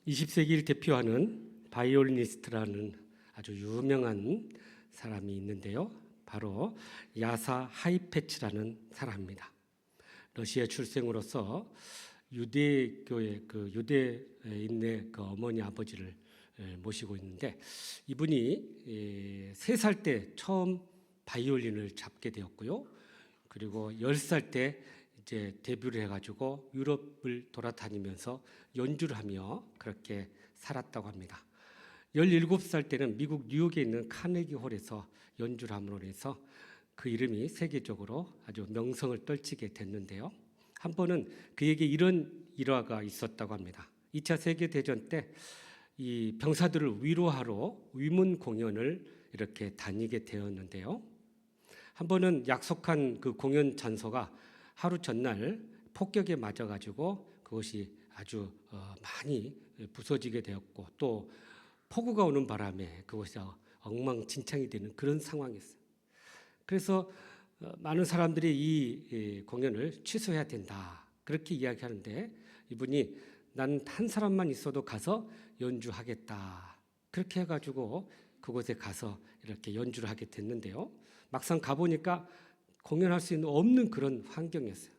20세기를 대표하는 바이올리니스트라는 아주 유명한 사람이 있는데요. 바로 야사 하이페츠라는 사람입니다. 러시아 출생으로서 유대교의 유대에 있는 어머니 아버지를 모시고 있는데, 이분이 3살 때 처음 바이올린을 잡게 되었고요. 그리고 10살 때 이제 데뷔를 해가지고 유럽을 돌아다니면서 연주를 하며 그렇게 살았다고 합니다. 17살 때는 미국 뉴욕에 있는 카네기 홀에서 연주를 함으로 해서 그 이름이 세계적으로 아주 명성을 떨치게 됐는데요. 한 번은 그에게 이런 일화가 있었다고 합니다. 2차 세계대전 때 이 병사들을 위로하러 위문 공연을 이렇게 다니게 되었는데요. 한 번은 약속한 그 공연 장소가 하루 전날 폭격에 맞아가지고 그것이 아주 많이 부서지게 되었고, 또 폭우가 오는 바람에 그것이 엉망진창이 되는 그런 상황이었어요. 그래서 많은 사람들이 이 공연을 취소해야 된다 그렇게 이야기하는데, 이분이 난 한 사람만 있어도 가서 연주하겠다 그렇게 해가지고 그곳에 가서 이렇게 연주를 하게 됐는데요. 막상 가보니까 공연할 수 없는 그런 환경이었어요.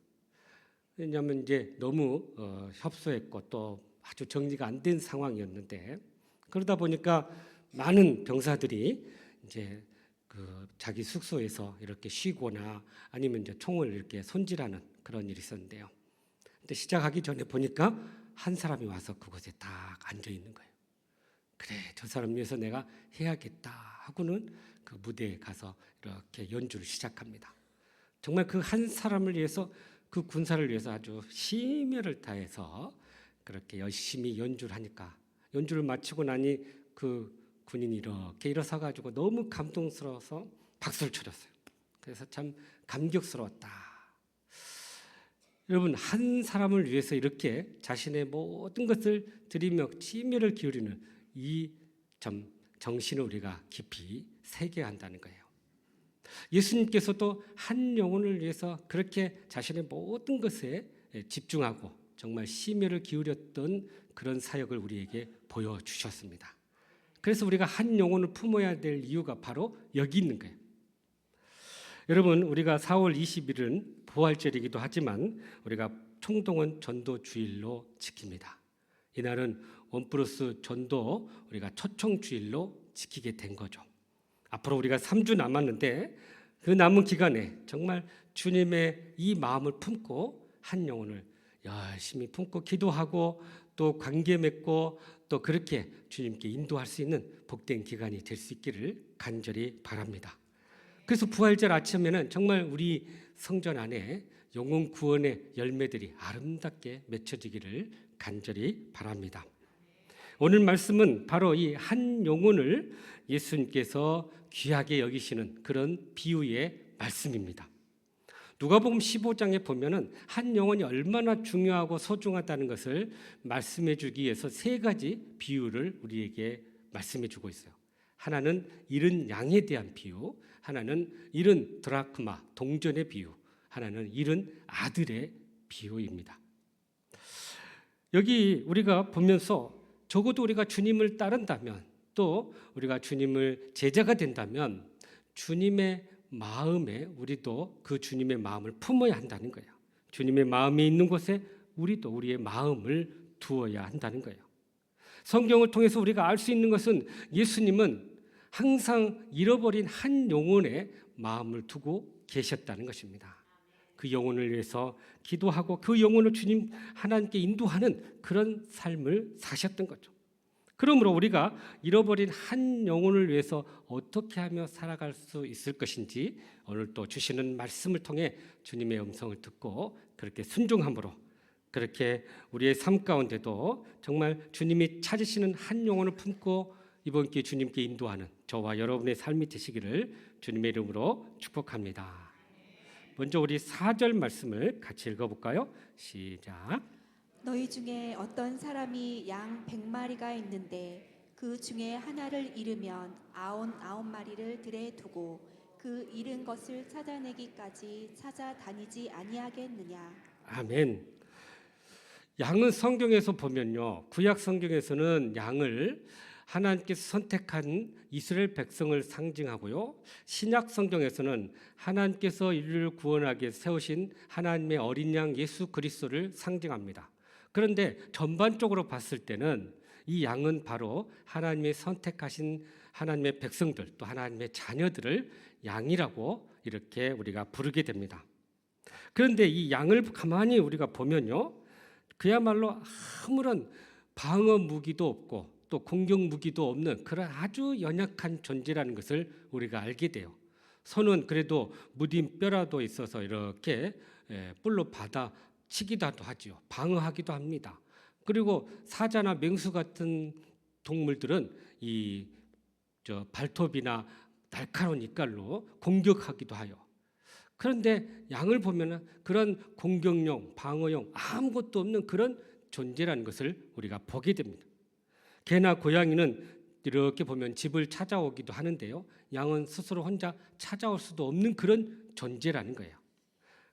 왜냐하면 이제 너무 협소했고 또 아주 정리가 안 된 상황이었는데, 그러다 보니까 많은 병사들이 이제 자기 숙소에서 이렇게 쉬거나 아니면 이제 총을 이렇게 손질하는 그런 일이 있었는데요. 근데 시작하기 전에 보니까 한 사람이 와서 그곳에 딱 앉아 있는 거예요. 그래, 저 사람 위해서 내가 해야겠다 하고는 그 무대에 가서 이렇게 연주를 시작합니다. 정말 그 한 사람을 위해서, 그 군사를 위해서 아주 심혈을 다해서 그렇게 열심히 연주를 하니까, 연주를 마치고 나니 그 군인이 이렇게 일어서 가지고 너무 감동스러워서 박수를 쳐줬어요. 그래서 참 감격스러웠다. 여러분, 한 사람을 위해서 이렇게 자신의 모든 것을 드리며 심혈을 기울이는 이 정신을 우리가 깊이 새겨야 한다는 거예요. 예수님께서도 한 영혼을 위해서 그렇게 자신의 모든 것에 집중하고 정말 심혈을 기울였던 그런 사역을 우리에게 보여주셨습니다. 그래서 우리가 한 영혼을 품어야 될 이유가 바로 여기 있는 거예요. 여러분, 우리가 4월 20일은 부활절이기도 하지만 우리가 총동원 전도 주일로 지킵니다. 이날은 원플러스 전도 우리가 초청 주일로 지키게 된 거죠. 앞으로 우리가 3주 남았는데 그 남은 기간에 정말 주님의 이 마음을 품고 한 영혼을 열심히 품고 기도하고 또 관계 맺고 또 그렇게 주님께 인도할 수 있는 복된 기간이 될 수 있기를 간절히 바랍니다. 그래서 부활절 아침에는 정말 우리 성전 안에 영혼 구원의 열매들이 아름답게 맺혀지기를 간절히 바랍니다. 오늘 말씀은 바로 이 한 영혼을 예수님께서 귀하게 여기시는 그런 비유의 말씀입니다. 누가복음 15장에 보면은 한 영혼이 얼마나 중요하고 소중하다는 것을 말씀해 주기 위해서 3가지 비유를 우리에게 말씀해 주고 있어요. 하나는 잃은 양에 대한 비유, 하나는 잃은 드라크마, 동전의 비유, 하나는 잃은 아들의 비유입니다. 여기 우리가 보면서 적어도 우리가 주님을 따른다면, 또 우리가 주님을 제자가 된다면 주님의 마음에 우리도 그 주님의 마음을 품어야 한다는 거예요. 주님의 마음이 있는 곳에 우리도 우리의 마음을 두어야 한다는 거예요. 성경을 통해서 우리가 알 수 있는 것은 예수님은 항상 잃어버린 한 영혼의 마음을 두고 계셨다는 것입니다. 그 영혼을 위해서 기도하고 그 영혼을 주님 하나님께 인도하는 그런 삶을 사셨던 거죠. 그러므로 우리가 잃어버린 한 영혼을 위해서 어떻게 하며 살아갈 수 있을 것인지 오늘 또 주시는 말씀을 통해 주님의 음성을 듣고 그렇게 순종함으로, 그렇게 우리의 삶 가운데도 정말 주님이 찾으시는 한 영혼을 품고 이번 기회에 주님께 인도하는 저와 여러분의 삶이 되시기를 주님의 이름으로 축복합니다. 먼저 우리 4절 말씀을 같이 읽어볼까요? 시작. 너희 중에 어떤 사람이 양 100마리가 있는데 그 중에 하나를 잃으면 99마리를 들에 두고 그 잃은 것을 찾아내기까지 찾아다니지 아니하겠느냐. 아멘. 양은 성경에서 보면요, 구약 성경에서는 양을 하나님께서 선택한 이스라엘 백성을 상징하고요, 신약 성경에서는 하나님께서 인류를 구원하기 위해 세우신 하나님의 어린 양 예수 그리스도를 상징합니다. 그런데 전반적으로 봤을 때는 이 양은 바로 하나님의 선택하신 하나님의 백성들, 또 하나님의 자녀들을 양이라고 이렇게 우리가 부르게 됩니다. 그런데 이 양을 가만히 우리가 보면요, 그야말로 아무런 방어 무기도 없고 또 공격 무기도 없는 그런 아주 연약한 존재라는 것을 우리가 알게 돼요. 손은 그래도 무딘 뼈라도 있어서 이렇게 뿔로 받아 치기도 하지요. 방어하기도 합니다. 그리고 사자나 맹수 같은 동물들은 이 발톱이나 날카로운 이빨로 공격하기도 하요. 그런데 양을 보면은 그런 공격용, 방어용 아무것도 없는 그런 존재라는 것을 우리가 보게 됩니다. 개나 고양이는 이렇게 보면 집을 찾아오기도 하는데요, 양은 스스로 혼자 찾아올 수도 없는 그런 존재라는 거예요.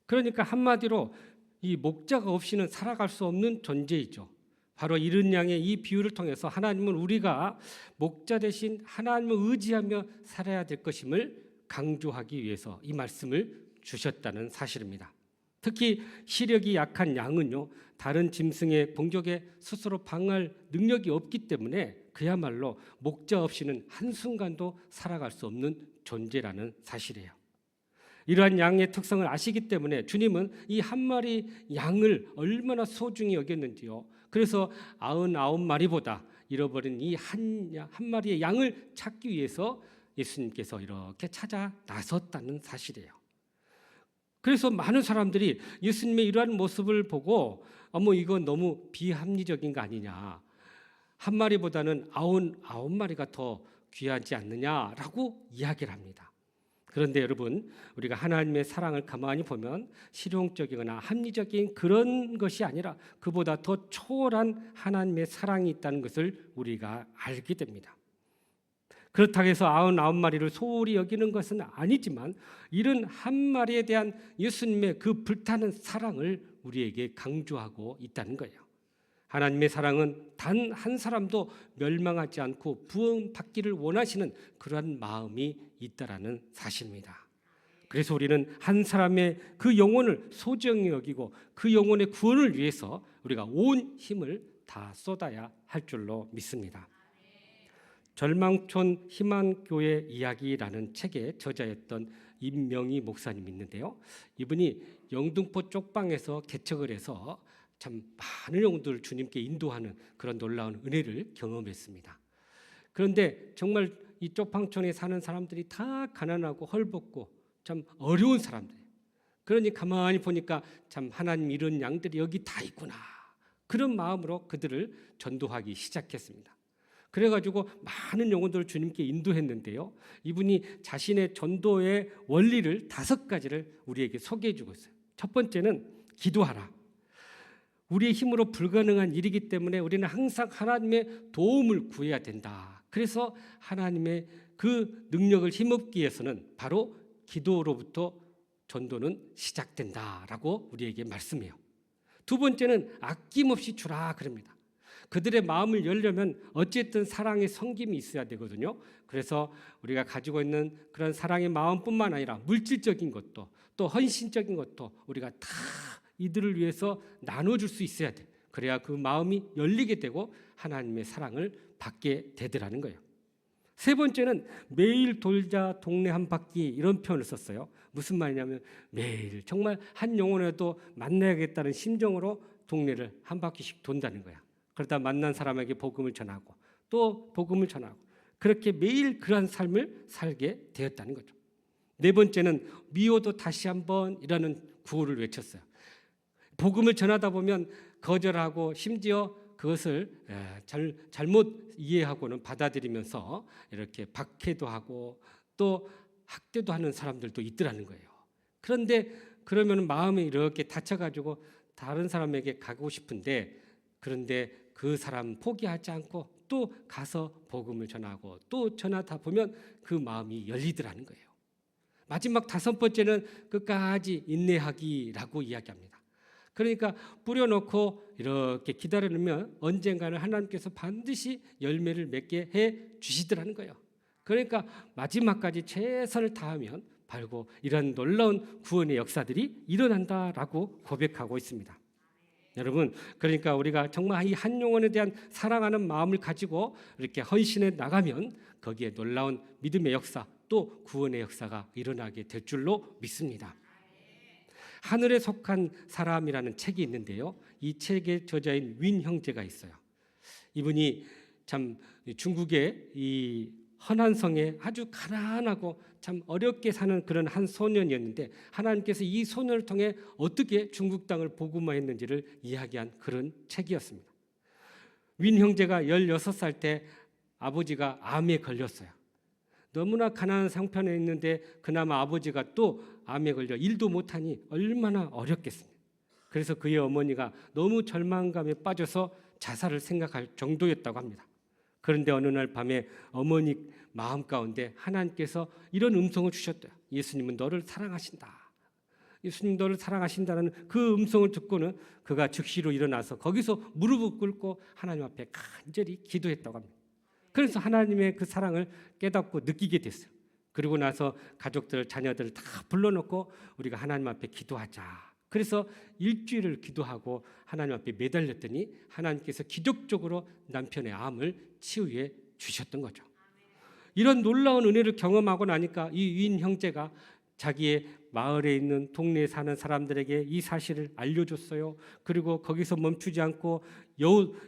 그러니까 한마디로 이 목자가 없이는 살아갈 수 없는 존재이죠. 바로 이른 양의 이 비유를 통해서 하나님은 우리가 목자 대신 하나님을 의지하며 살아야 될 것임을 강조하기 위해서 이 말씀을 주셨다는 사실입니다. 특히 시력이 약한 양은요, 다른 짐승의 공격에 스스로 방어할 능력이 없기 때문에 그야말로 목자 없이는 한순간도 살아갈 수 없는 존재라는 사실이에요. 이러한 양의 특성을 아시기 때문에 주님은 이 한 마리 양을 얼마나 소중히 여겼는지요. 그래서 99마리보다 잃어버린 이 한 마리의 양을 찾기 위해서 예수님께서 이렇게 찾아 나섰다는 사실이에요. 그래서 많은 사람들이 예수님의 이러한 모습을 보고 이건 너무 비합리적인 거 아니냐, 한 마리보다는 99마리가 더 귀하지 않느냐라고 이야기를 합니다. 그런데 여러분, 우리가 하나님의 사랑을 가만히 보면 실용적이거나 합리적인 그런 것이 아니라 그보다 더 초월한 하나님의 사랑이 있다는 것을 우리가 알게 됩니다. 그렇다고 해서 99마리를 소홀히 여기는 것은 아니지만 71마리에 대한 예수님의 그 불타는 사랑을 우리에게 강조하고 있다는 거예요. 하나님의 사랑은 단 한 사람도 멸망하지 않고 구원받기를 원하시는 그러한 마음이 있다라는 사실입니다. 그래서 우리는 한 사람의 그 영혼을 소중히 여기고 그 영혼의 구원을 위해서 우리가 온 힘을 다 쏟아야 할 줄로 믿습니다. 절망촌 희망교회 이야기라는 책의 저자였던 임명희 목사님이 있는데요, 이분이 영등포 쪽방에서 개척을 해서 참 많은 영혼들을 주님께 인도하는 그런 놀라운 은혜를 경험했습니다. 그런데 정말 이 쪽방촌에 사는 사람들이 다 가난하고 헐벗고 참 어려운 사람들이에요. 그러니 가만히 보니까 참 하나님 이런 양들이 여기 다 있구나, 그런 마음으로 그들을 전도하기 시작했습니다. 그래가지고 많은 영혼들을 주님께 인도했는데요, 이분이 자신의 전도의 원리를 5가지를 우리에게 소개해주고 있어요. 첫 번째는 기도하라. 우리의 힘으로 불가능한 일이기 때문에 우리는 항상 하나님의 도움을 구해야 된다. 그래서 하나님의 그 능력을 힘입기 위해서는 바로 기도로부터 전도는 시작된다라고 우리에게 말씀해요. 두 번째는 아낌없이 주라 그럽니다. 그들의 마음을 열려면 어쨌든 사랑의 섬김이 있어야 되거든요. 그래서 우리가 가지고 있는 그런 사랑의 마음뿐만 아니라 물질적인 것도 또 헌신적인 것도 우리가 다 이들을 위해서 나눠줄 수 있어야 돼. 그래야 그 마음이 열리게 되고 하나님의 사랑을 받게 되더라는 거예요. 세 번째는 매일 돌자 동네 한 바퀴, 이런 표현을 썼어요. 무슨 말이냐면 매일 정말 한 영혼에도 만나야겠다는 심정으로 동네를 한 바퀴씩 돈다는 거야. 그러다 만난 사람에게 복음을 전하고 또 복음을 전하고, 그렇게 매일 그러한 삶을 살게 되었다는 거죠. 네 번째는 미워도 다시 한번이라는 구호를 외쳤어요. 복음을 전하다 보면 거절하고 심지어 그것을 잘못 이해하고는 받아들이면서 이렇게 박해도 하고 또 학대도 하는 사람들도 있더라는 거예요. 그런데 그러면 마음이 이렇게 다쳐가지고 다른 사람에게 가고 싶은데, 그런데 그 사람 포기하지 않고 또 가서 복음을 전하고 또 전하다 보면 그 마음이 열리더라는 거예요. 마지막 5번째는 끝까지 인내하기라고 이야기합니다. 그러니까 뿌려놓고 이렇게 기다리면 언젠가는 하나님께서 반드시 열매를 맺게 해 주시더라는 거예요. 그러니까 마지막까지 최선을 다하면 바로 이런 놀라운 구원의 역사들이 일어난다라고 고백하고 있습니다. 여러분, 그러니까 우리가 정말 이 한 영혼에 대한 사랑하는 마음을 가지고 이렇게 헌신해 나가면 거기에 놀라운 믿음의 역사 또 구원의 역사가 일어나게 될 줄로 믿습니다. 하늘에 속한 사람이라는 책이 있는데요. 이 책의 저자인 윈 형제가 있어요. 이분이 참 중국의 이 허난성에 아주 가난하고 참 어렵게 사는 그런 한 소년이었는데 하나님께서 이 소년을 통해 어떻게 중국 땅을 복음화했는지를 이야기한 그런 책이었습니다. 윈 형제가 16살 때 아버지가 암에 걸렸어요. 너무나 가난한 상편에 있는데 그나마 아버지가 또 암에 걸려 일도 못하니 얼마나 어렵겠습니까? 그래서 그의 어머니가 너무 절망감에 빠져서 자살을 생각할 정도였다고 합니다. 그런데 어느 날 밤에 어머니 마음 가운데 하나님께서 이런 음성을 주셨대요. 예수님은 너를 사랑하신다. 예수님 너를 사랑하신다는 그 음성을 듣고는 그가 즉시로 일어나서 거기서 무릎을 꿇고 하나님 앞에 간절히 기도했다고 합니다. 그래서 하나님의 그 사랑을 깨닫고 느끼게 됐어요. 그리고 나서 가족들, 자녀들을 다 불러놓고 우리가 하나님 앞에 기도하자. 그래서 일주일을 기도하고 하나님 앞에 매달렸더니 하나님께서 기적적으로 남편의 암을 치유해 주셨던 거죠. 이런 놀라운 은혜를 경험하고 나니까 이 윈 형제가 자기의 마을에 있는 동네에 사는 사람들에게 이 사실을 알려줬어요. 그리고 거기서 멈추지 않고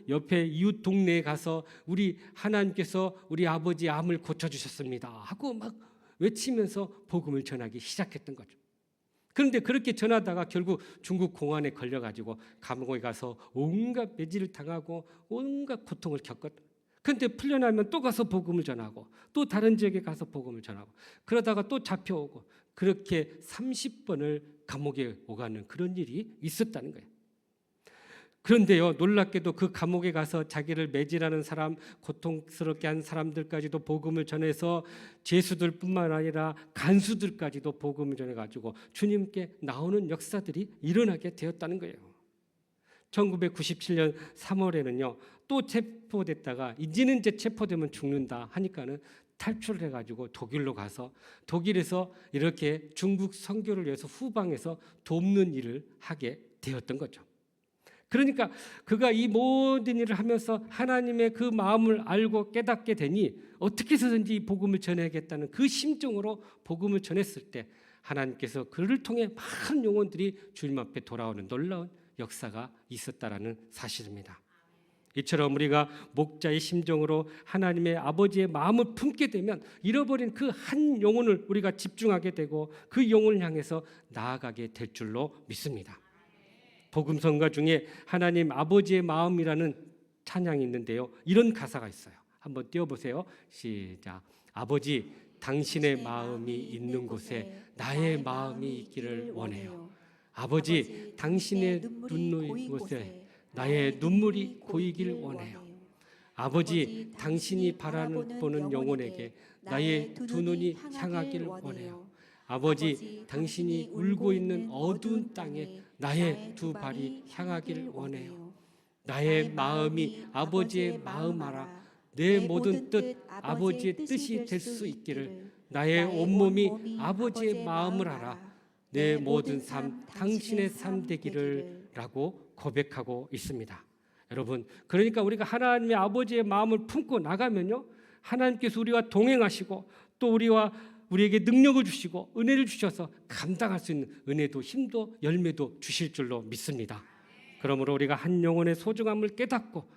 옆에 이웃 동네에 가서 우리 하나님께서 우리 아버지 암을 고쳐주셨습니다 하고 막 외치면서 복음을 전하기 시작했던 거죠. 그런데 그렇게 전하다가 결국 중국 공안에 걸려가지고 감옥에 가서 온갖 매질을 당하고 온갖 고통을 겪었던. 그런데 풀려나면 또 가서 복음을 전하고 또 다른 지역에 가서 복음을 전하고 그러다가 또 잡혀오고 그렇게 30번을 감옥에 오가는 그런 일이 있었다는 거예요. 그런데요, 놀랍게도 그 감옥에 가서 자기를 매질하는 사람, 고통스럽게 한 사람들까지도 복음을 전해서 죄수들뿐만 아니라 간수들까지도 복음을 전해가지고 주님께 나오는 역사들이 일어나게 되었다는 거예요. 1997년 3월에는요 또 체포됐다가 이제는 이제 체포되면 죽는다 하니까는 탈출을 해가지고 독일로 가서 독일에서 이렇게 중국 선교를 위해서 후방에서 돕는 일을 하게 되었던 거죠. 그러니까 그가 이 모든 일을 하면서 하나님의 그 마음을 알고 깨닫게 되니 어떻게 해서든지 이 복음을 전해야겠다는 그 심정으로 복음을 전했을 때 하나님께서 그를 통해 많은 영혼들이 주님 앞에 돌아오는 놀라운 역사가 있었다라는 사실입니다. 이처럼 우리가 목자의 심정으로 하나님의 아버지의 마음을 품게 되면 잃어버린 그 한 영혼을 우리가 집중하게 되고 그 영혼을 향해서 나아가게 될 줄로 믿습니다. 복음성가 중에 하나님 아버지의 마음이라는 찬양이 있는데요. 이런 가사가 있어요. 한번 띄워보세요. 시작. 아버지 당신의 마음이 있는 곳에 나의 마음이 있기를 원해요. 아버지 당신의 눈물이 곳에 나의 눈물이 고이길 원해요. 아버지 당신이 바라보는 영혼에게 나의 두 눈이 향하길 원해요. 아버지 당신이 울고 있는 어두운 땅에 나의 두 발이 향하길 원해요. 나의 마음이 아버지의 마음 알아 내 모든 뜻 아버지의 뜻이 될 수 있기를 나의 온몸이 아버지의 마음을 알아 내 모든 삶 당신의 삶 되기를 라고 고백하고 있습니다. 여러분, 그러니까 우리가 하나님의 아버지의 마음을 품고 나가면요 하나님께서 우리와 동행하시고 또 우리에게 능력을 주시고 은혜를 주셔서 감당할 수 있는 은혜도 힘도 열매도 주실 줄로 믿습니다. 그러므로 우리가 한 영혼의 소중함을 깨닫고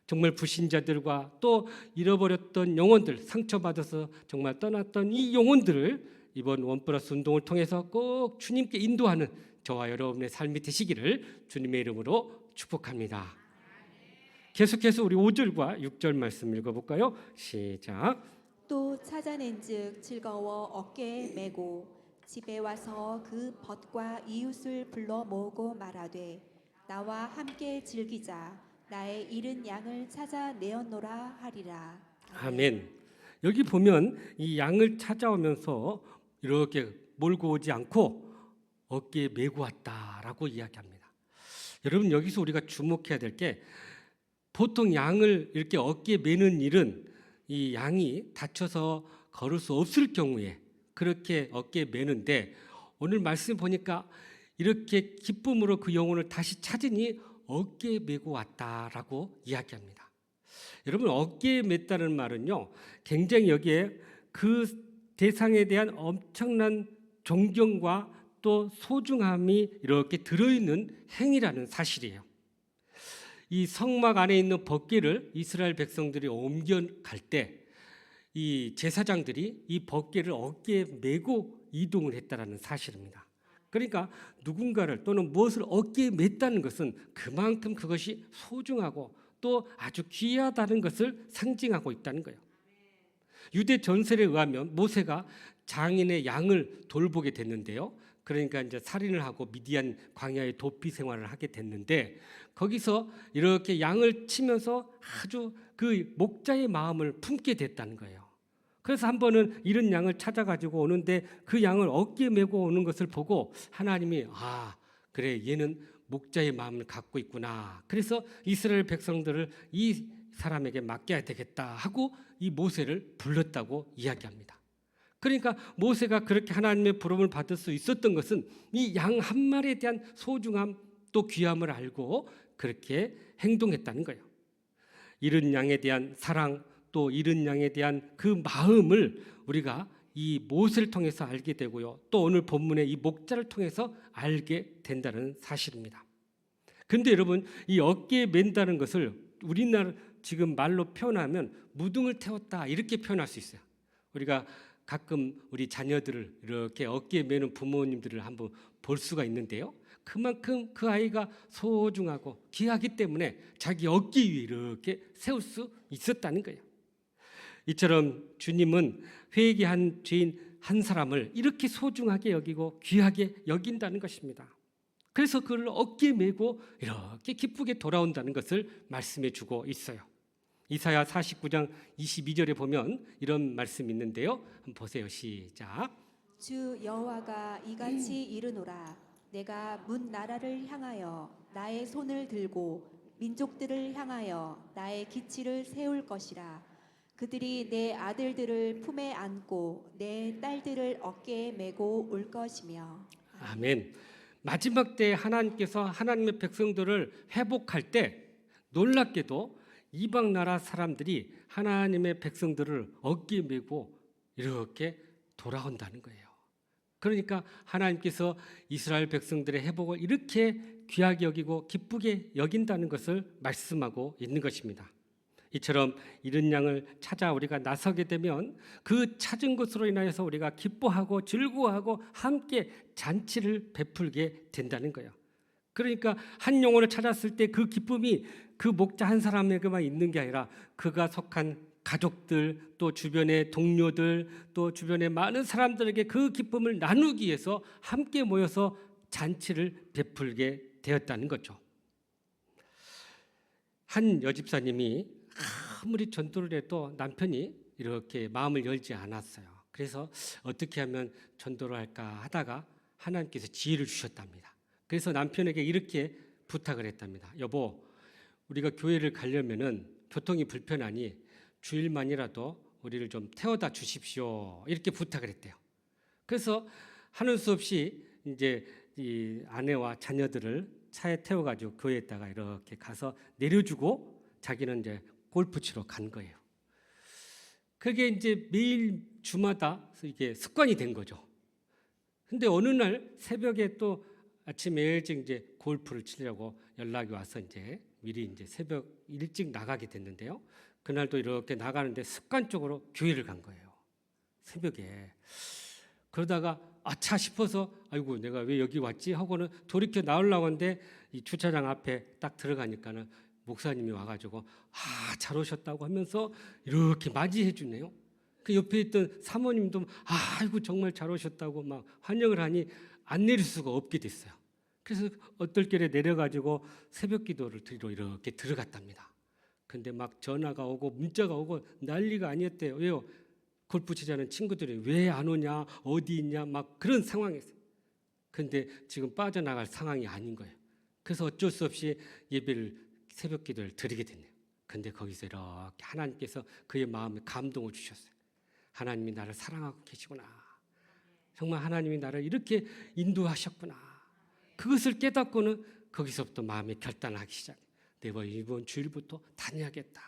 정말 불신자들과 또 잃어버렸던 영혼들, 상처받아서 정말 떠났던 이 영혼들을 이번 원플러스 운동을 통해서 꼭 주님께 인도하는 저와 여러분의 삶이 되시기를 주님의 이름으로 축복합니다. 계속해서 우리 5절과 6절 말씀 읽어볼까요? 시작. 또 찾아낸즉 즐거워 어깨에 메고 집에 와서 그 벗과 이웃을 불러 모으고 말하되 나와 함께 즐기자 나의 잃은 양을 찾아 내었노라 하리라. 아멘. 여기 보면 이 양을 찾아오면서 이렇게 몰고 오지 않고 어깨에 메고 왔다라고 이야기합니다. 여러분 여기서 우리가 주목해야 될 게 보통 양을 이렇게 어깨에 매는 일은 이 양이 다쳐서 걸을 수 없을 경우에 그렇게 어깨에 매는데 오늘 말씀 보니까 이렇게 기쁨으로 그 영혼을 다시 찾으니 어깨에 메고 왔다라고 이야기합니다. 여러분 어깨에 맸다는 말은요 굉장히 여기에 그 대상에 대한 엄청난 존경과 또 소중함이 이렇게 들어있는 행위라는 사실이에요. 이 성막 안에 있는 벗개를 이스라엘 백성들이 옮겨갈 때 이 제사장들이 이 벗개를 어깨에 메고 이동을 했다라는 사실입니다. 그러니까 누군가를 또는 무엇을 어깨에 맸다는 것은 그만큼 그것이 소중하고 또 아주 귀하다는 것을 상징하고 있다는 거예요. 유대 전설에 의하면 모세가 장인의 양을 돌보게 됐는데요. 그러니까 이제 살인을 하고 미디안 광야의 도피 생활을 하게 됐는데 거기서 이렇게 양을 치면서 아주 그 목자의 마음을 품게 됐다는 거예요. 그래서 한 번은 이런 양을 찾아가지고 오는데 그 양을 어깨에 메고 오는 것을 보고 하나님이 그래 얘는 목자의 마음을 갖고 있구나. 그래서 이스라엘 백성들을 이 사람에게 맡겨야 되겠다 하고 이 모세를 불렀다고 이야기합니다. 그러니까 모세가 그렇게 하나님의 부름을 받을 수 있었던 것은 이 양 한 마리에 대한 소중함 또 귀함을 알고 그렇게 행동했다는 거예요. 이른 양에 대한 사랑 또 이른 양에 대한 그 마음을 우리가 이 모세를 통해서 알게 되고요. 또 오늘 본문의 이 목자를 통해서 알게 된다는 사실입니다. 그런데 여러분 이 어깨에 맨다는 것을 우리나라 지금 말로 표현하면 무등을 태웠다 이렇게 표현할 수 있어요. 우리가 가끔 우리 자녀들을 이렇게 어깨에 매는 부모님들을 한번 볼 수가 있는데요. 그만큼 그 아이가 소중하고 귀하기 때문에 자기 어깨 위에 이렇게 세울 수 있었다는 거예요. 이처럼 주님은 회개한 죄인 한 사람을 이렇게 소중하게 여기고 귀하게 여긴다는 것입니다. 그래서 그를 어깨에 메고 이렇게 기쁘게 돌아온다는 것을 말씀해 주고 있어요. 이사야 49장 22절에 보면 이런 말씀이 있는데요. 한번 보세요. 시작. 주 여호와가 이같이 이르노라. 내가 문 나라를 향하여 나의 손을 들고 민족들을 향하여 나의 기치를 세울 것이라. 그들이 내 아들들을 품에 안고 내 딸들을 어깨에 메고 올 것이며. 아멘. 마지막 때 하나님께서 하나님의 백성들을 회복할 때 놀랍게도 이방 나라 사람들이 하나님의 백성들을 어깨에 메고 이렇게 돌아온다는 거예요. 그러니까 하나님께서 이스라엘 백성들의 회복을 이렇게 귀하게 여기고 기쁘게 여긴다는 것을 말씀하고 있는 것입니다. 이처럼 이른 양을 찾아 우리가 나서게 되면 그 찾은 것으로 인하여서 우리가 기뻐하고 즐거워하고 함께 잔치를 베풀게 된다는 거예요. 그러니까 한 영혼을 찾았을 때 그 기쁨이 그 목자 한 사람에게만 있는 게 아니라 그가 속한 가족들 또 주변의 동료들 또 주변의 많은 사람들에게 그 기쁨을 나누기 위해서 함께 모여서 잔치를 베풀게 되었다는 거죠. 한 여집사님이 아무리 전도를 해도 남편이 이렇게 마음을 열지 않았어요. 그래서 어떻게 하면 전도를 할까 하다가 하나님께서 지혜를 주셨답니다. 그래서 남편에게 이렇게 부탁을 했답니다. 여보, 우리가 교회를 가려면은 교통이 불편하니 주일만이라도 우리를 좀 태워다 주십시오. 이렇게 부탁을 했대요. 그래서 하는 수 없이 이제 이 아내와 자녀들을 차에 태워가지고 교회에다가 이렇게 가서 내려주고 자기는 이제 골프 치러 간 거예요. 그게 이제 매일 주마다 이게 습관이 된 거죠. 근데 어느 날 새벽에 또 아침에 일찍 이제 골프를 치려고 연락이 와서 이제 미리 이제 새벽 일찍 나가게 됐는데요. 그날도 이렇게 나가는데 습관적으로 교회를 간 거예요. 새벽에. 그러다가 아차 싶어서 아이고 내가 왜 여기 왔지 하고는 돌이켜 나오려고 하는데 이 주차장 앞에 딱 들어가니까는 목사님이 와가지고 잘 오셨다고 하면서 이렇게 맞이해 주네요. 그 옆에 있던 사모님도 아이고 정말 잘 오셨다고 막 환영을 하니 안 내릴 수가 없게 됐어요. 그래서 어떨결에 내려가지고 새벽 기도를 드리러 이렇게 들어갔답니다. 근데 막 전화가 오고 문자가 오고 난리가 아니었대요. 왜요? 골프 치자는 친구들이 왜 안 오냐, 어디 있냐 막 그런 상황이었어요. 근데 지금 빠져나갈 상황이 아닌 거예요. 그래서 어쩔 수 없이 예배를 새벽 기도를 드리게 됐네요. 근데 거기서 이렇게 하나님께서 그의 마음에 감동을 주셨어요. 하나님이 나를 사랑하고 계시구나. 정말 하나님이 나를 이렇게 인도하셨구나. 그것을 깨닫고는 거기서부터 마음이 결단하기 시작해요. 내가 이번 주일부터 다녀야겠다.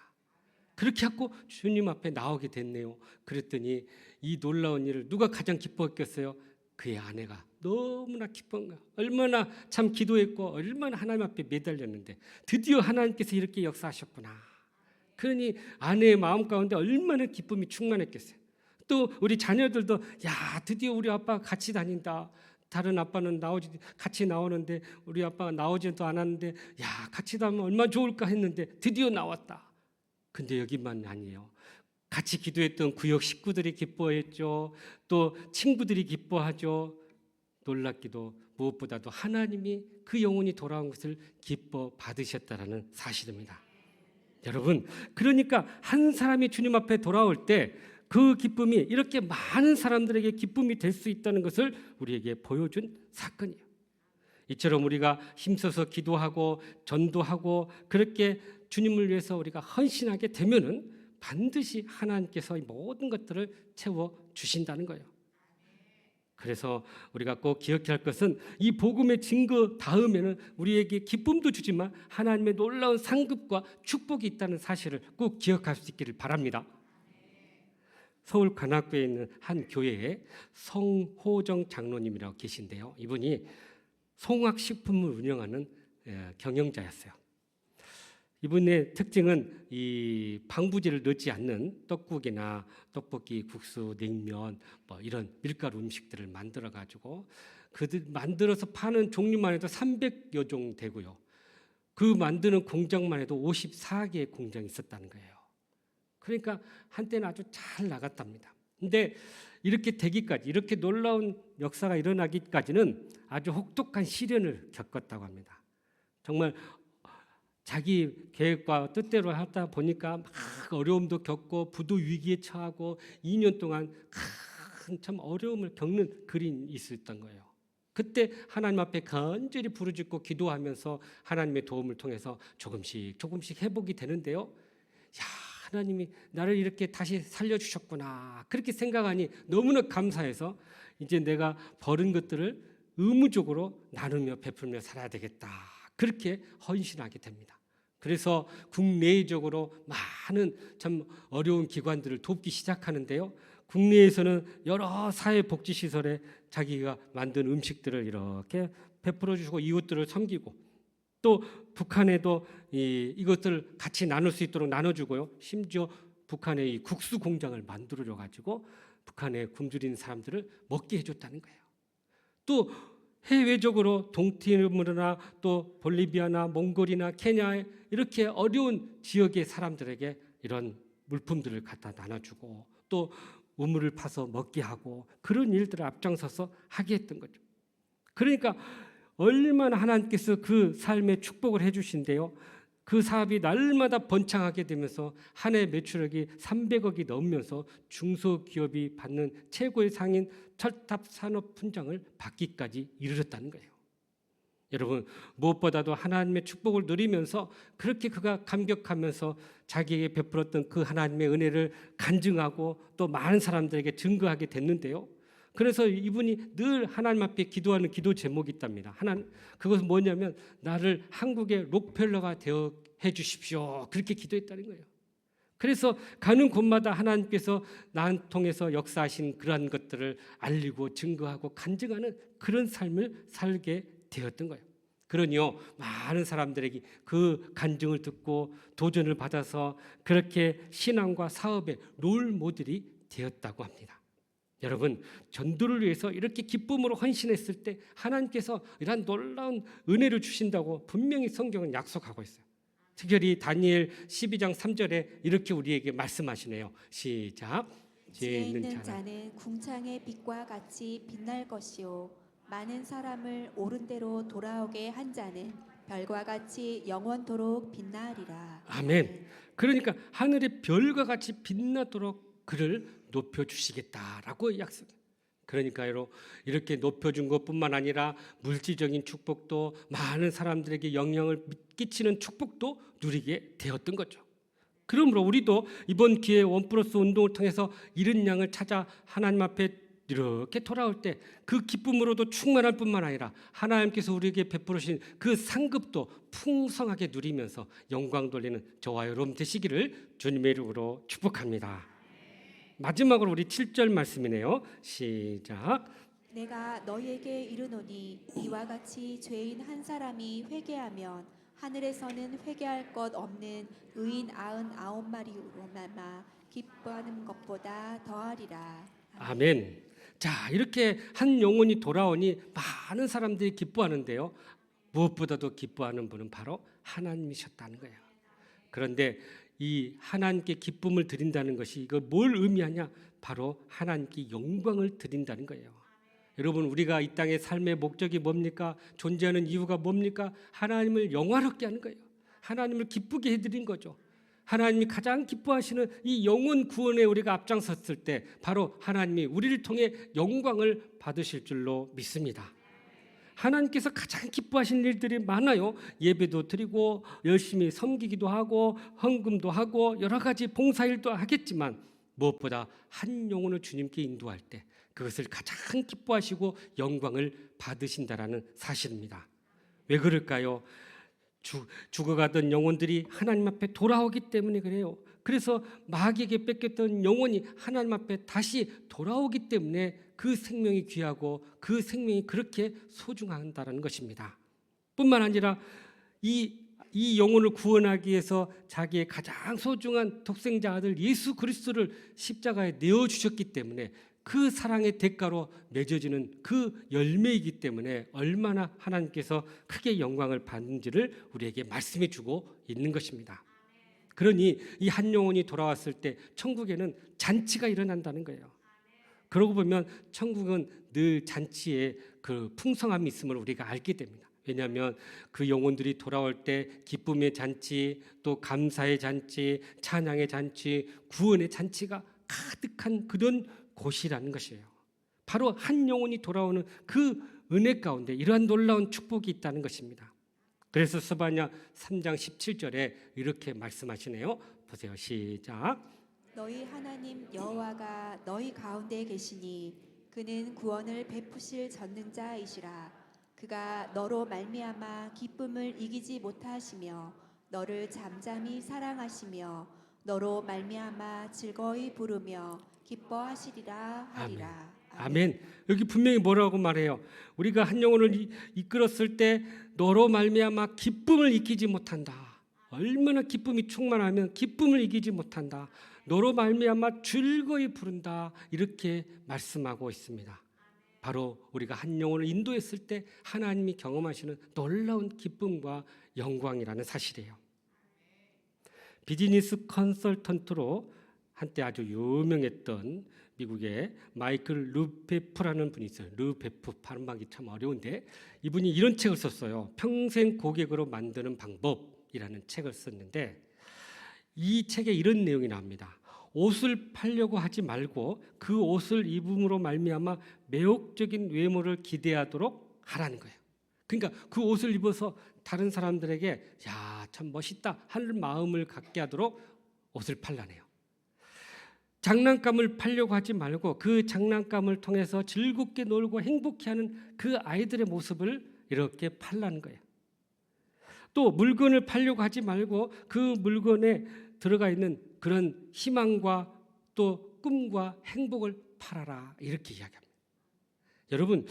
그렇게 하고 주님 앞에 나오게 됐네요. 그랬더니 이 놀라운 일을 누가 가장 기뻐했겠어요? 그의 아내가 너무나 기쁜 거예요. 얼마나 참 기도했고 얼마나 하나님 앞에 매달렸는데 드디어 하나님께서 이렇게 역사하셨구나. 그러니 아내의 마음 가운데 얼마나 기쁨이 충만했겠어요. 또 우리 자녀들도 야 드디어 우리 아빠가 같이 다닌다. 다른 아빠는 같이 나오는데 우리 아빠가 나오지도 않았는데 야 같이 다니면 얼마나 좋을까 했는데 드디어 나왔다. 근데 여기만 아니에요. 같이 기도했던 구역 식구들이 기뻐했죠. 또 친구들이 기뻐하죠. 놀랍기도 무엇보다도 하나님이 그 영혼이 돌아온 것을 기뻐 받으셨다라는 사실입니다. 여러분, 그러니까 한 사람이 주님 앞에 돌아올 때 그 기쁨이 이렇게 많은 사람들에게 기쁨이 될 수 있다는 것을 우리에게 보여준 사건이에요. 이처럼 우리가 힘써서 기도하고 전도하고 그렇게 주님을 위해서 우리가 헌신하게 되면은 반드시 하나님께서 이 모든 것들을 채워 주신다는 거예요. 그래서 우리가 꼭 기억해야 할 것은 이 복음의 증거 다음에는 우리에게 기쁨도 주지만 하나님의 놀라운 상급과 축복이 있다는 사실을 꼭 기억할 수 있기를 바랍니다. 서울 관악구에 있는 한 교회에 성호정 장로님이라고 계신데요. 이분이 송악식품을 운영하는 경영자였어요. 이분의 특징은 이 방부제를 넣지 않는 떡국이나 떡볶이, 국수, 냉면 뭐 이런 밀가루 음식들을 만들어 가지고 그들 만들어서 파는 종류만 해도 300여 종 되고요. 그 만드는 공장만 해도 54개의 공장이 있었다는 거예요. 그러니까 한때는 아주 잘 나갔답니다. 근데 이렇게 되기까지 이렇게 놀라운 역사가 일어나기까지는 아주 혹독한 시련을 겪었다고 합니다. 정말 자기 계획과 뜻대로 하다 보니까 막 어려움도 겪고 부도 위기에 처하고 2년 동안 큰 참 어려움을 겪는 그림이 있었던 거예요. 그때 하나님 앞에 간절히 부르짖고 기도하면서 하나님의 도움을 통해서 조금씩 회복이 되는데요. 야, 하나님이 나를 이렇게 다시 살려주셨구나. 그렇게 생각하니 너무나 감사해서 이제 내가 버린 것들을 의무적으로 나누며 베풀며 살아야 되겠다. 그렇게 헌신하게 됩니다. 그래서 국내적으로 많은 참 어려운 기관들을 돕기 시작하는데요. 국내에서는 여러 사회복지시설에 자기가 만든 음식들을 이렇게 베풀어 주시고 이웃들을 섬기고 또 북한에도 이것들을 같이 나눌 수 있도록 나눠주고요. 심지어 북한에 이 국수 공장을 만들어 가지고 북한에 굶주린 사람들을 먹게 해줬다는 거예요. 또 해외적으로 동티모르나 또 볼리비아나 몽골이나 케냐에 이렇게 어려운 지역의 사람들에게 이런 물품들을 갖다 나눠주고 또 우물을 파서 먹게 하고 그런 일들을 앞장서서 하게 했던 거죠. 그러니까 얼마나 하나님께서 그 삶에 축복을 해주신대요. 그 사업이 날마다 번창하게 되면서 한 해 매출액이 300억이 넘으면서 중소기업이 받는 최고의 상인 철탑 산업 훈장을 받기까지 이르렀다는 거예요. 여러분, 무엇보다도 하나님의 축복을 누리면서 그렇게 그가 감격하면서 자기에게 베풀었던 그 하나님의 은혜를 간증하고 또 많은 사람들에게 증거하게 됐는데요. 그래서 이분이 늘 하나님 앞에 기도하는 기도 제목이 있답니다. 그것은 뭐냐면 나를 한국의 록펠러가 되어 해 주십시오. 그렇게 기도했다는 거예요. 그래서 가는 곳마다 하나님께서 나 통해서 역사하신 그러한 것들을 알리고 증거하고 간증하는 그런 삶을 살게 되었던 거예요. 그러니요, 많은 사람들에게 그 간증을 듣고 도전을 받아서 그렇게 신앙과 사업의 롤 모델이 되었다고 합니다. 여러분, 전도를 위해서 이렇게 기쁨으로 헌신했을 때 하나님께서 이러한 놀라운 은혜를 주신다고 분명히 성경은 약속하고 있어요. 특별히 다니엘 12장 3절에 이렇게 우리에게 말씀하시네요. 시작. 지혜 있는 자는 궁창의 빛과 같이 빛날 것이요 많은 사람을 옳은 대로 돌아오게 한 자는 별과 같이 영원토록 빛나리라. 아멘. 그러니까 하늘의 별과 같이 빛나도록 그를 높여주시겠다라고 약속해요. 그러니까요, 이렇게 높여준 것뿐만 아니라 물질적인 축복도 많은 사람들에게 영향을 끼치는 축복도 누리게 되었던 거죠. 그러므로 우리도 이번 기회에 원플러스 운동을 통해서 잃은 양을 찾아 하나님 앞에 이렇게 돌아올 때 그 기쁨으로도 충만할 뿐만 아니라 하나님께서 우리에게 베풀으신 그 상급도 풍성하게 누리면서 영광 돌리는 저와 여러분 되시기를 주님의 이름으로 축복합니다. 마지막으로 우리 7절 말씀이네요. 시작. 내가 너희에게 이르노니 이와 같이 죄인 한 사람이 회개하면 하늘에서는 회개할 것 없는 의인 99마리로만 기뻐하는 것보다 더하리라. 아멘. 자, 이렇게 한 영혼이 돌아오니 많은 사람들이 기뻐하는데요. 무엇보다도 기뻐하는 분은 바로 하나님이셨다는 거예요. 그런데 이 하나님께 기쁨을 드린다는 것이 이거 뭘 의미하냐? 바로 하나님께 영광을 드린다는 거예요. 여러분, 우리가 이 땅의 삶의 목적이 뭡니까? 존재하는 이유가 뭡니까? 하나님을 영화롭게 하는 거예요. 하나님을 기쁘게 해드린 거죠. 하나님이 가장 기뻐하시는 이 영혼 구원에 우리가 앞장섰을 때 바로 하나님이 우리를 통해 영광을 받으실 줄로 믿습니다. 하나님께서 가장 기뻐하시는 일들이 많아요. 예배도 드리고 열심히 섬기기도 하고 헌금도 하고 여러 가지 봉사일도 하겠지만 무엇보다 한 영혼을 주님께 인도할 때 그것을 가장 기뻐하시고 영광을 받으신다라는 사실입니다. 왜 그럴까요? 죽어가던 영혼들이 하나님 앞에 돌아오기 때문에 그래요. 그래서 마귀에게 뺏겼던 영혼이 하나님 앞에 다시 돌아오기 때문에 그 생명이 귀하고 그 생명이 그렇게 소중한다는 것입니다. 뿐만 아니라 이 영혼을 구원하기 위해서 자기의 가장 소중한 독생자 아들 예수 그리스도를 십자가에 내어주셨기 때문에 그 사랑의 대가로 맺어지는 그 열매이기 때문에 얼마나 하나님께서 크게 영광을 받는지를 우리에게 말씀해 주고 있는 것입니다. 그러니 이 한 영혼이 돌아왔을 때 천국에는 잔치가 일어난다는 거예요. 그러고 보면 천국은 늘 잔치에 그 풍성함이 있음을 우리가 알게 됩니다. 왜냐하면 그 영혼들이 돌아올 때 기쁨의 잔치, 또 감사의 잔치, 찬양의 잔치, 구원의 잔치가 가득한 그런 곳이라는 것이에요. 바로 한 영혼이 돌아오는 그 은혜 가운데 이러한 놀라운 축복이 있다는 것입니다. 그래서 스바냐 3장 17절에 이렇게 말씀하시네요. 보세요. 시작. 너희 하나님 여호와가 너희 가운데 계시니 그는 구원을 베푸실 전능자이시라. 그가 너로 말미암아 기쁨을 이기지 못하시며 너를 잠잠히 사랑하시며 너로 말미암아 즐거이 부르며 기뻐하시리라 하리라. 아멘. 여기 분명히 뭐라고 말해요? 우리가 한 영혼을 이끌었을 때 너로 말미암아 기쁨을 이기지 못한다. 얼마나 기쁨이 충만하면 기쁨을 이기지 못한다. 너로 말미암아 즐거이 부른다. 이렇게 말씀하고 있습니다. 바로 우리가 한 영혼을 인도했을 때 하나님이 경험하시는 놀라운 기쁨과 영광이라는 사실이에요. 비즈니스 컨설턴트로 한때 아주 유명했던 미국의 마이클 르페프라는 분이 있어요. 르페프 발음하기 참 어려운데 이분이 이런 책을 썼어요. 평생 고객으로 만드는 방법이라는 책을 썼는데 이 책에 이런 내용이 나옵니다. 옷을 팔려고 하지 말고 그 옷을 입음으로 말미암아 매혹적인 외모를 기대하도록 하라는 거예요. 그러니까 그 옷을 입어서 다른 사람들에게 야, 참 멋있다 하는 마음을 갖게 하도록 옷을 팔라네요. 장난감을 팔려고 하지 말고 그 장난감을 통해서 즐겁게 놀고 행복해하는 그 아이들의 모습을 이렇게 팔라는 거예요. 또 물건을 팔려고 하지 말고 그 물건에 들어가 있는 그런 희망과 또 꿈과 행복을 팔아라 이렇게 이야기합니다. 여러분,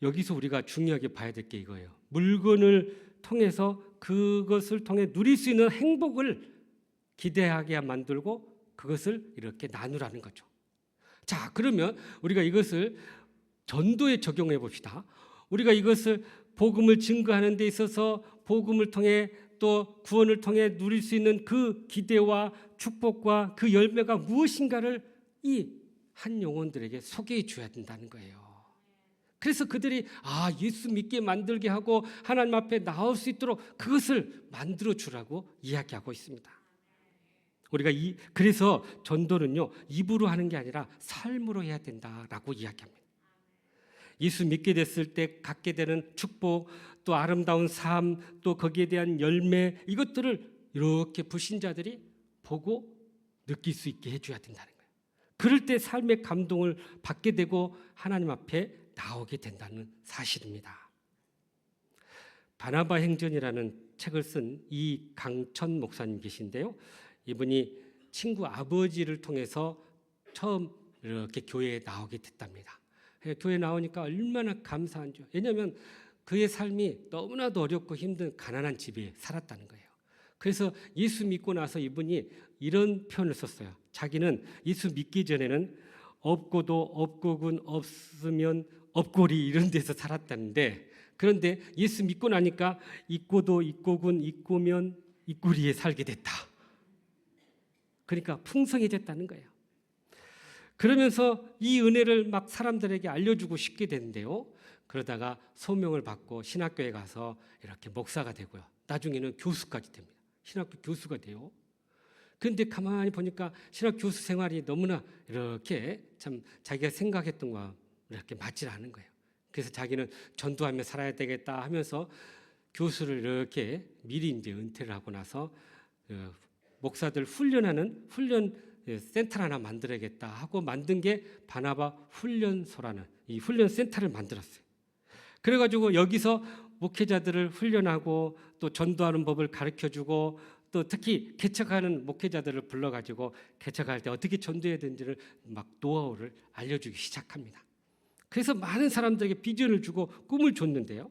여기서 우리가 중요하게 봐야 될 게 이거예요. 물건을 통해서 그것을 통해 누릴 수 있는 행복을 기대하게 만들고 그것을 이렇게 나누라는 거죠. 자, 그러면 우리가 이것을 전도에 적용해 봅시다. 우리가 이것을 복음을 증거하는 데 있어서 복음을 통해 또 구원을 통해 누릴 수 있는 그 기대와 축복과 그 열매가 무엇인가를 이 한 영혼들에게 소개해 줘야 된다는 거예요. 그래서 그들이 예수 믿게 만들게 하고 하나님 앞에 나올 수 있도록 그것을 만들어 주라고 이야기하고 있습니다. 우리가 그래서 전도는요, 입으로 하는 게 아니라 삶으로 해야 된다라고 이야기합니다. 예수 믿게 됐을 때 갖게 되는 축복, 또 아름다운 삶, 또 거기에 대한 열매, 이것들을 이렇게 불신자들이 보고 느낄 수 있게 해줘야 된다는 거예요. 그럴 때 삶의 감동을 받게 되고 하나님 앞에 나오게 된다는 사실입니다. 바나바 행전이라는 책을 쓴 이강천 목사님 계신데요. 이분이 친구 아버지를 통해서 처음 이렇게 교회에 나오게 됐답니다. 교회에 나오니까 얼마나 감사한지. 왜냐하면 그의 삶이 너무나도 어렵고 힘든 가난한 집에 살았다는 거예요. 그래서 예수 믿고 나서 이분이 이런 표현을 썼어요. 자기는 예수 믿기 전에는 없고도 없고군 없으면 없고리 이런 데서 살았다는데, 그런데 예수 믿고 나니까 있고도 있고군 있고면 있고리에 살게 됐다. 그러니까 풍성해졌다는 거예요. 그러면서 이 은혜를 막 사람들에게 알려주고 싶게 되는데요. 그러다가 소명을 받고 신학교에 가서 이렇게 목사가 되고요. 나중에는 교수까지 됩니다. 신학교 교수가 돼요. 그런데 가만히 보니까 신학 교수 생활이 너무나 이렇게 참 자기가 생각했던 거와 이렇게 맞지 않은 거예요. 그래서 자기는 전도하며 살아야 되겠다 하면서 교수를 이렇게 미리 이제 은퇴를 하고 나서 목사들 훈련하는 훈련 센터를 하나 만들어야겠다 하고 만든 게 바나바 훈련소라는 이 훈련 센터를 만들었어요. 그래가지고 여기서 목회자들을 훈련하고 또 전도하는 법을 가르쳐주고 또 특히 개척하는 목회자들을 불러가지고 개척할 때 어떻게 전도해야 되는지를 막 노하우를 알려주기 시작합니다. 그래서 많은 사람들에게 비전을 주고 꿈을 줬는데요.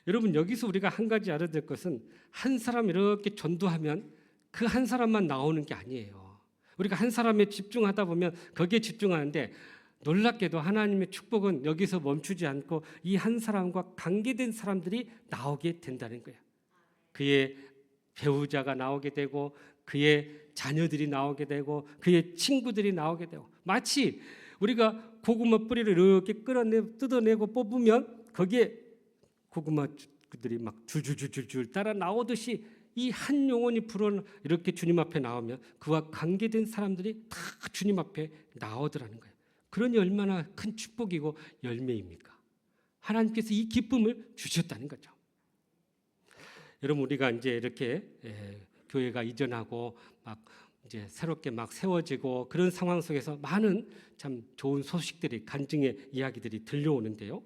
여러분, 여기서 우리가 한 가지 알아야 될 것은 한 사람 이렇게 전도하면 그 한 사람만 나오는 게 아니에요. 우리가 한 사람에 집중하다 보면 거기에 집중하는데 놀랍게도 하나님의 축복은 여기서 멈추지 않고 이 한 사람과 관계된 사람들이 나오게 된다는 거예요. 그의 배우자가 나오게 되고 그의 자녀들이 나오게 되고 그의 친구들이 나오게 되고, 마치 우리가 고구마 뿌리를 이렇게 뜯어내고 뽑으면 거기에 고구마들이 막 줄줄줄줄 따라 나오듯이 이 한 영혼이 불어 이렇게 주님 앞에 나오면 그와 관계된 사람들이 다 주님 앞에 나오더라는 거예요. 그러니 얼마나 큰 축복이고 열매입니까? 하나님께서 이 기쁨을 주셨다는 거죠. 여러분, 우리가 이제 이렇게 교회가 이전하고 막 이제 새롭게 막 세워지고 그런 상황 속에서 많은 참 좋은 소식들이, 간증의 이야기들이 들려오는데요.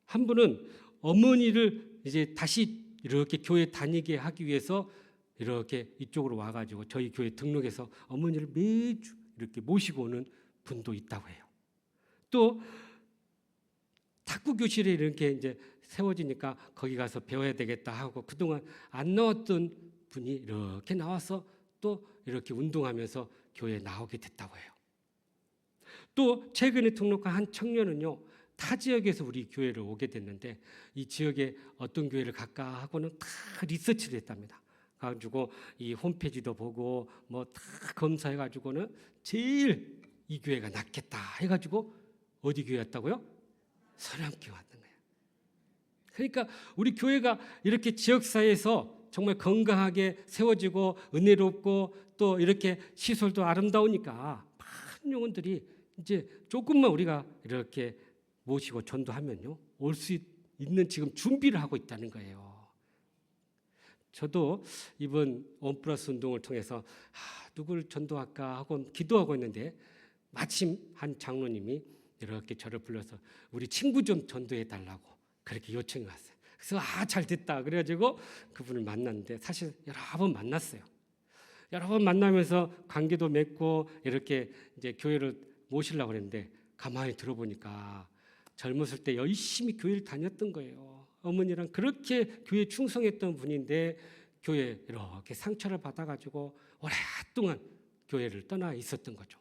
한 분은 어머니를 이제 다시 이렇게 교회 다니게 하기 위해서 이렇게 이쪽으로 와가지고 저희 교회 등록해서 어머니를 매주 이렇게 모시고 오는 분도 있다고 해요. 또 탁구 교실에 이렇게 이제 세워지니까 거기 가서 배워야 되겠다 하고 그동안 안 나왔던 분이 이렇게 나와서 또 이렇게 운동하면서 교회에 나오게 됐다고 해요. 또 최근에 등록한 한 청년은요, 타 지역에서 우리 교회를 오게 됐는데 이 지역에 어떤 교회를 갈까 하고는 다 리서치를 했답니다. 가지고 이 홈페이지도 보고 뭐 다 검사해가지고는 제일 이 교회가 낫겠다 해가지고 어디 교회 왔다고요? 선함교회 왔던 거예요. 그러니까 우리 교회가 이렇게 지역사회에서 정말 건강하게 세워지고 은혜롭고 또 이렇게 시설도 아름다우니까 많은 영혼들이 이제 조금만 우리가 이렇게 모시고 전도하면요, 올 수 있는 지금 준비를 하고 있다는 거예요. 저도 이번 원플러스 운동을 통해서 누굴 전도할까 하고 기도하고 있는데 마침 한 장로님이 이렇게 저를 불러서 우리 친구 좀 전도해 달라고 그렇게 요청이 왔어요. 그래서 잘 됐다 그래가지고 그분을 만났는데 사실 여러 번 만났어요. 여러 번 만나면서 관계도 맺고 이렇게 이제 교회를 모시려고 그랬는데 가만히 들어보니까 젊었을 때 열심히 교회를 다녔던 거예요. 어머니랑 그렇게 교회에 충성했던 분인데 교회에 이렇게 상처를 받아가지고 오랫동안 교회를 떠나 있었던 거죠.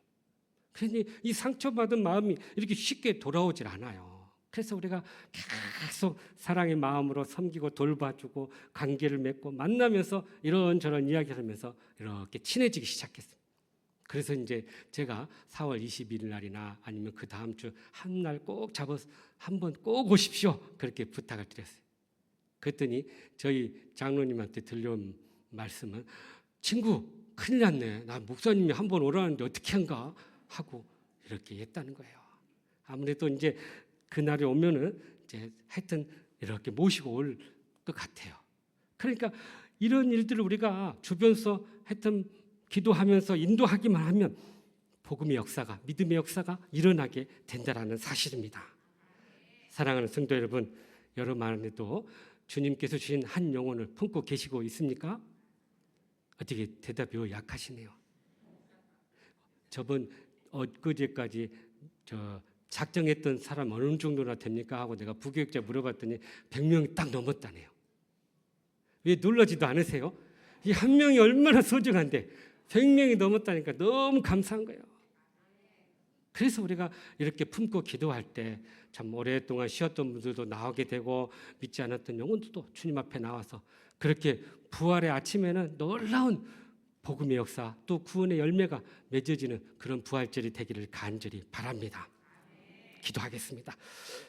그러니 이 상처받은 마음이 이렇게 쉽게 돌아오질 않아요. 그래서 우리가 계속 사랑의 마음으로 섬기고 돌봐주고 관계를 맺고 만나면서 이런저런 이야기를 하면서 이렇게 친해지기 시작했습니다. 그래서 이제 제가 4월 21일 날이나 아니면 그 다음 주 한 날 꼭 잡아서 한번 꼭 오십시오. 그렇게 부탁을 드렸어요. 그랬더니 저희 장로님한테 들려온 말씀은 친구 큰일 났네. 나 목사님이 한번 오라는데 어떻게 한가 하고 이렇게 했다는 거예요. 아무래도 이제 그날이 오면은 이제 하여튼 이렇게 모시고 올 것 같아요. 그러니까 이런 일들을 우리가 주변서 하여튼 기도하면서 인도하기만 하면 복음의 역사가, 믿음의 역사가 일어나게 된다라는 사실입니다. 사랑하는 성도 여러분, 여러분 안에도 주님께서 주신 한 영혼을 품고 계시고 있습니까? 어떻게 대답이 약하시네요. 저번 엊그제까지 작정했던 사람 어느 정도나 됩니까? 하고 내가 부교육자 물어봤더니 100명이 딱 넘었다네요. 왜 놀라지도 않으세요? 이 한 명이 얼마나 소중한데 100명이 넘었다니까 너무 감사한 거예요. 그래서 우리가 이렇게 품고 기도할 때 참 오랫동안 쉬었던 분들도 나오게 되고 믿지 않았던 영혼들도 주님 앞에 나와서 그렇게 부활의 아침에는 놀라운 복음의 역사 또 구원의 열매가 맺어지는 그런 부활절이 되기를 간절히 바랍니다. 기도하겠습니다.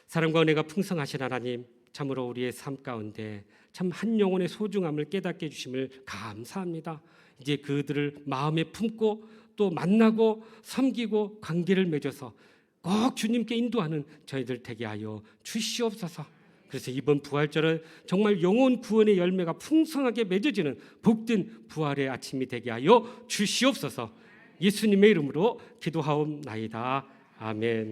사랑과 은혜가 풍성하신 하나님, 참으로 우리의 삶 가운데 참 한 영혼의 소중함을 깨닫게 해주심을 감사합니다. 이제 그들을 마음에 품고 또 만나고 섬기고 관계를 맺어서 꼭 주님께 인도하는 저희들 되게 하여 주시옵소서. 그래서 이번 부활절은 정말 영혼 구원의 열매가 풍성하게 맺어지는 복된 부활의 아침이 되게 하여 주시옵소서. 예수님의 이름으로 기도하옵나이다. 아멘.